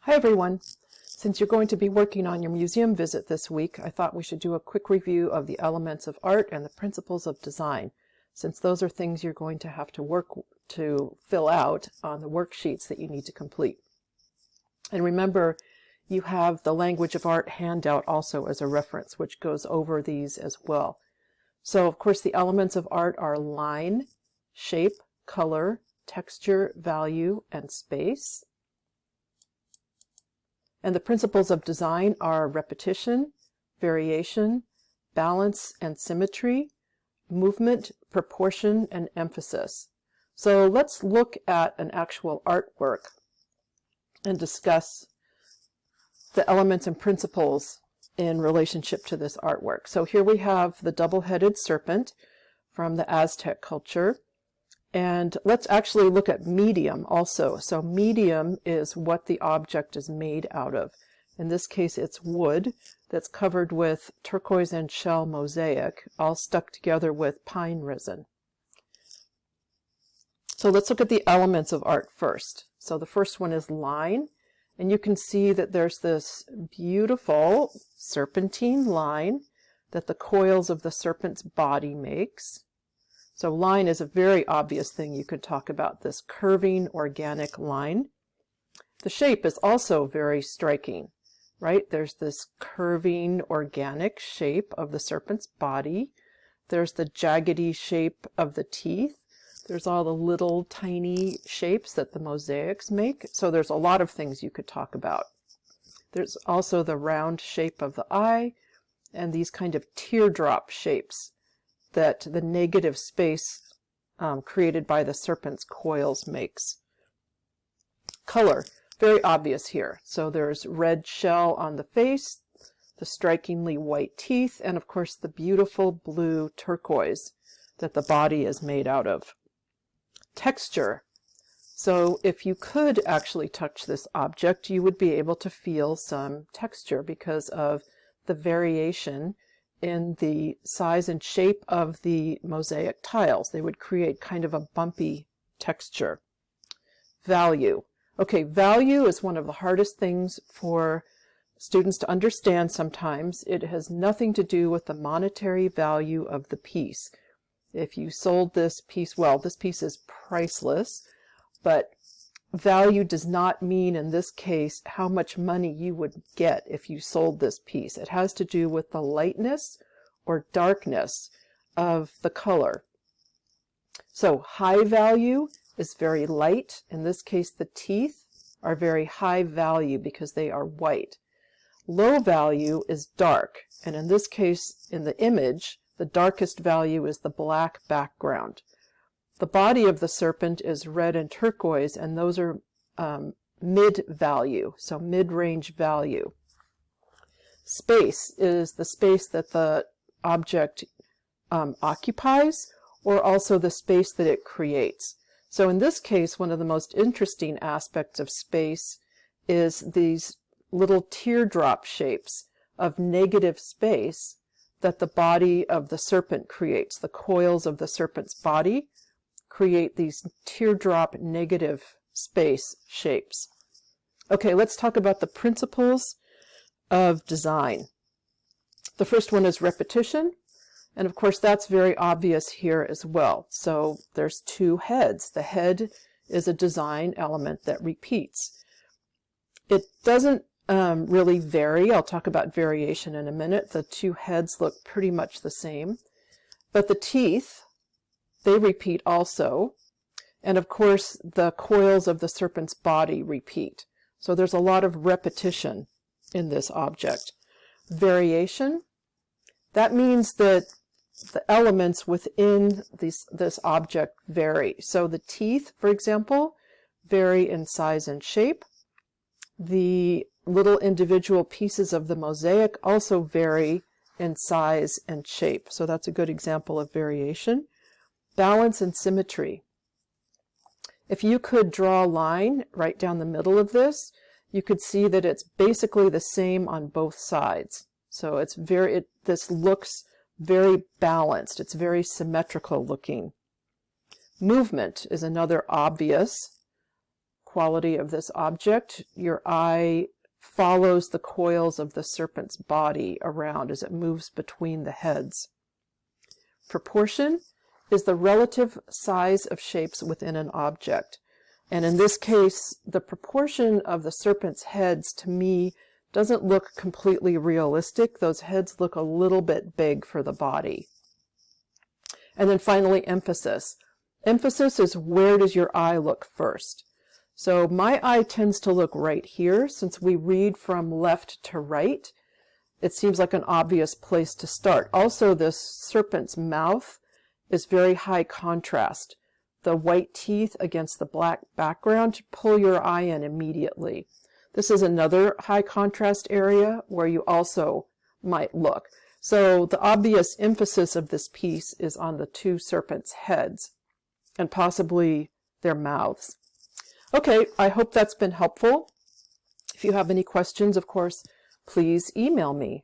Hi everyone! Since you're going to be working on your museum visit this week, I thought we should do a quick review of the elements of art and the principles of design, since those are things you're going to have to work to fill out on the worksheets that you need to complete. And remember, you have the Language of Art handout also as a reference, which goes over these as well. So of course the elements of art are line, shape, color, texture, value, and space. And the principles of design are repetition, variation, balance and symmetry, movement, proportion, and emphasis. So let's look at an actual artwork and discuss the elements and principles in relationship to this artwork. So here we have the double-headed serpent from the Aztec culture. And let's actually look at medium also. So medium is what the object is made out of. In this case, it's wood that's covered with turquoise and shell mosaic, all stuck together with pine resin. So let's look at the elements of art first. So the first one is line. And you can see that there's this beautiful serpentine line that the coils of the serpent's body makes. So line is a very obvious thing you could talk about, this curving organic line. The shape is also very striking, right? There's this curving organic shape of the serpent's body. There's the jaggedy shape of the teeth. There's all the little tiny shapes that the mosaics make. So there's a lot of things you could talk about. There's also the round shape of the eye and these kind of teardrop shapes that the negative space created by the serpent's coils makes. Color, very obvious here. So there's red shell on the face, the strikingly white teeth, and of course the beautiful blue turquoise that the body is made out of. Texture. So if you could actually touch this object, you would be able to feel some texture because of the variation in the size and shape of the mosaic tiles. They would create kind of a bumpy texture. Value. Okay, value is one of the hardest things for students to understand sometimes. It has nothing to do with the monetary value of the piece. If you sold this piece, well, this piece is priceless, but value does not mean in this case how much money you would get if you sold this piece. It has to do with the lightness or darkness of the color. So high value is very light. In this case, the teeth are very high value because they are white. Low value is dark, and in this case, in the image, the darkest value is the black background. The body of the serpent is red and turquoise, and those are mid-value, so mid-range value. Space is the space that the object occupies, or also the space that it creates. So in this case, one of the most interesting aspects of space is these little teardrop shapes of negative space that the body of the serpent creates. The coils of the serpent's body create these teardrop negative space shapes. Okay, let's talk about the principles of design. The first one is repetition, and of course that's very obvious here as well. So there's two heads. The head is a design element that repeats. It doesn't really vary. I'll talk about variation in a minute. The two heads look pretty much the same, but the teeth, they repeat also. And of course, the coils of the serpent's body repeat. So there's a lot of repetition in this object. Variation, that means that the elements within this object vary. So the teeth, for example, vary in size and shape. The little individual pieces of the mosaic also vary in size and shape. So that's a good example of variation. Balance and symmetry. If you could draw a line right down the middle of this, you could see that it's basically the same on both sides. So it's this looks very balanced. It's very symmetrical looking. Movement is another obvious quality of this object. Your eye follows the coils of the serpent's body around as it moves between the heads. Proportion is the relative size of shapes within an object. And in this case, the proportion of the serpent's heads, to me, doesn't look completely realistic. Those heads look a little bit big for the body. And then finally, emphasis. Emphasis is, where does your eye look first? So my eye tends to look right here. Since we read from left to right, it seems like an obvious place to start. Also, this serpent's mouth is very high contrast. The white teeth against the black background pull your eye in immediately. This is another high contrast area where you also might look. So the obvious emphasis of this piece is on the two serpents' heads and possibly their mouths. Okay, I hope that's been helpful. If you have any questions, of course, please email me.